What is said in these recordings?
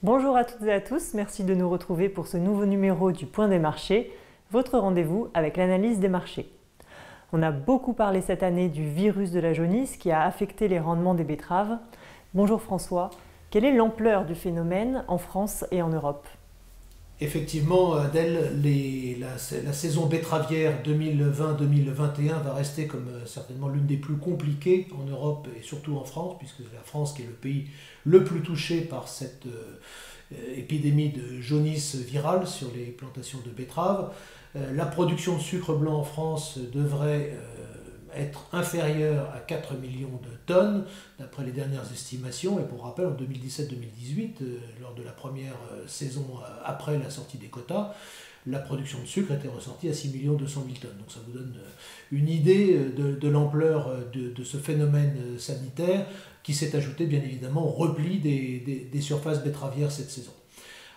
Bonjour à toutes et à tous, merci de nous retrouver pour ce nouveau numéro du Point des marchés, votre rendez-vous avec l'analyse des marchés. On a beaucoup parlé cette année du virus de la jaunisse qui a affecté les rendements des betteraves. Bonjour François, quelle est l'ampleur du phénomène en France et en Europe? Effectivement, Adèle, la saison betteravière 2020-2021 va rester comme certainement l'une des plus compliquées en Europe et surtout en France, puisque c'est la France qui est le pays le plus touché par cette épidémie de jaunisse virale sur les plantations de betteraves. La production de sucre blanc en France devrait être inférieure à 4 millions de tonnes, d'après les dernières estimations. Et pour rappel, en 2017-2018, lors de la première saison après la sortie des quotas, la production de sucre était ressortie à 6 200 000 tonnes. Donc ça vous donne une idée de l'ampleur de ce phénomène sanitaire qui s'est ajouté bien évidemment au repli des surfaces betteravières cette saison.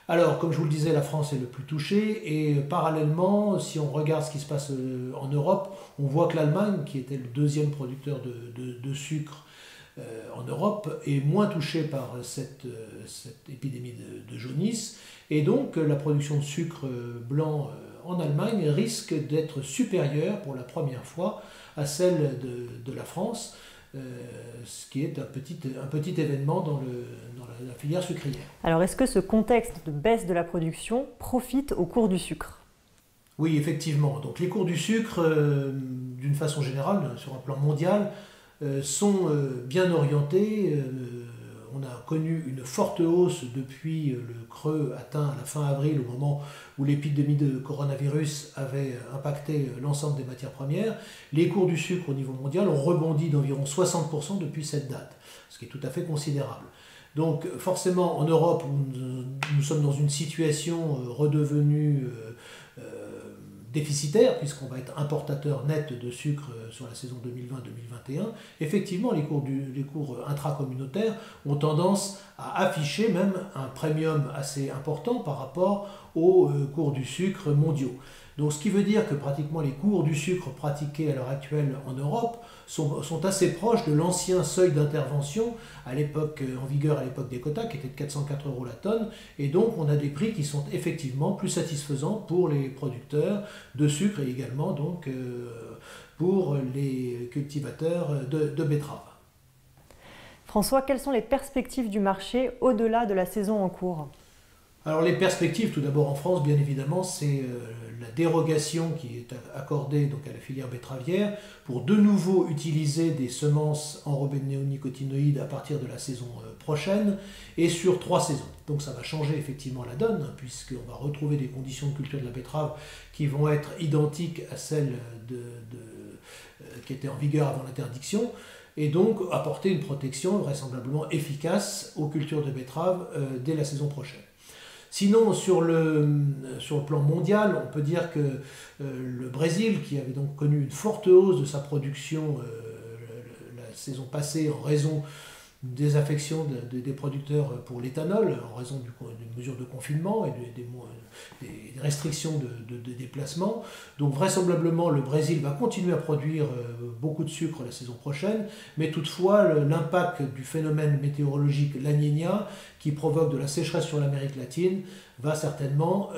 Alors, comme je vous le disais, la France est le plus touchée et parallèlement, si on regarde ce qui se passe en Europe, on voit que l'Allemagne, qui était le deuxième producteur de sucre en Europe, est moins touchée par cette épidémie de jaunisse. Et donc, la production de sucre blanc en Allemagne risque d'être supérieure pour la première fois à celle de la France. Ce qui est un petit événement dans la filière sucrière. Alors est-ce que ce contexte de baisse de la production profite au cours du sucre? Oui, effectivement. Donc les cours du sucre, d'une façon générale, sur un plan mondial, sont bien orientés. On a connu une forte hausse depuis le creux atteint à la fin avril, au moment où l'épidémie de coronavirus avait impacté l'ensemble des matières premières. Les cours du sucre au niveau mondial ont rebondi d'environ 60% depuis cette date, ce qui est tout à fait considérable. Donc forcément, en Europe, où nous sommes dans une situation redevenue déficitaire, puisqu'on va être importateur net de sucre sur la saison 2020-2021, effectivement, les cours intracommunautaires ont tendance à afficher même un premium assez important par rapport aux cours du sucre mondiaux. Donc ce qui veut dire que pratiquement les cours du sucre pratiqués à l'heure actuelle en Europe sont assez proches de l'ancien seuil d'intervention en vigueur à l'époque des quotas, qui était de 404 € la tonne, et donc on a des prix qui sont effectivement plus satisfaisants pour les producteurs de sucre et également donc pour les cultivateurs de betteraves. François, quelles sont les perspectives du marché au-delà de la saison en cours? Alors les perspectives, tout d'abord en France, bien évidemment, c'est la dérogation qui est accordée donc à la filière betteravière pour de nouveau utiliser des semences enrobées de néonicotinoïdes à partir de la saison prochaine et sur 3 saisons. Donc ça va changer effectivement la donne, puisqu'on va retrouver des conditions de culture de la betterave qui vont être identiques à celles qui étaient en vigueur avant l'interdiction, et donc apporter une protection vraisemblablement efficace aux cultures de betterave dès la saison prochaine. Sinon, sur le plan mondial, on peut dire que le Brésil, qui avait donc connu une forte hausse de sa production la saison passée en raison des affections des producteurs pour l'éthanol, en raison des mesures de confinement et des restrictions de déplacement. Donc vraisemblablement, le Brésil va continuer à produire beaucoup de sucre la saison prochaine, mais toutefois, l'impact du phénomène météorologique La Niña, qui provoque de la sécheresse sur l'Amérique latine, va certainement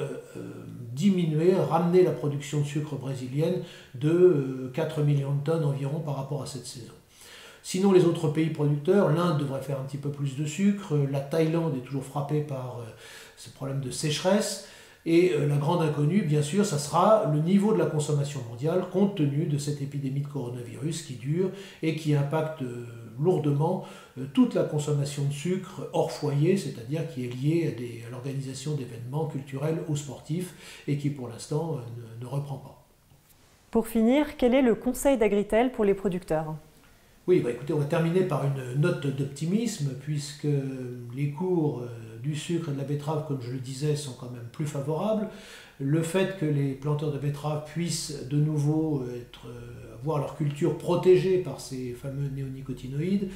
ramener la production de sucre brésilienne de 4 millions de tonnes environ par rapport à cette saison. Sinon, les autres pays producteurs, l'Inde devrait faire un petit peu plus de sucre, la Thaïlande est toujours frappée par ce problème de sécheresse, et la grande inconnue, bien sûr, ça sera le niveau de la consommation mondiale compte tenu de cette épidémie de coronavirus qui dure et qui impacte lourdement toute la consommation de sucre hors foyer, c'est-à-dire qui est liée à l'organisation d'événements culturels ou sportifs et qui pour l'instant ne reprend pas. Pour finir, quel est le conseil d'Agritel pour les producteurs? Oui, écoutez, on va terminer par une note d'optimisme, puisque les cours du sucre et de la betterave, comme je le disais, sont quand même plus favorables. Le fait que les planteurs de betteraves puissent de nouveau voir leur culture protégée par ces fameux néonicotinoïdes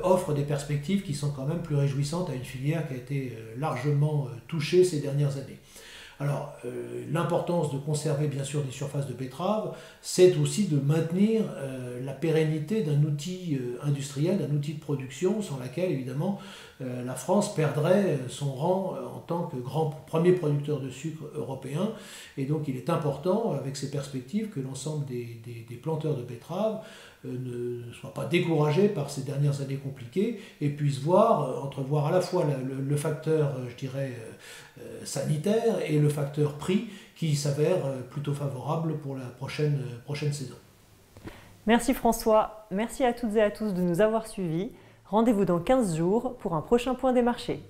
offre des perspectives qui sont quand même plus réjouissantes à une filière qui a été largement touchée ces dernières années. Alors, l'importance de conserver bien sûr des surfaces de betteraves, c'est aussi de maintenir la pérennité d'un outil industriel, d'un outil de production, sans laquelle évidemment la France perdrait son rang en tant que premier producteur de sucre européen. Et donc il est important, avec ces perspectives, que l'ensemble des planteurs de betteraves ne soient pas découragés par ces dernières années compliquées et puissent entrevoir à la fois le facteur, je dirais, sanitaire et le facteur prix qui s'avère plutôt favorable pour la prochaine saison. Merci François, merci à toutes et à tous de nous avoir suivis. Rendez-vous dans 15 jours pour un prochain point des marchés.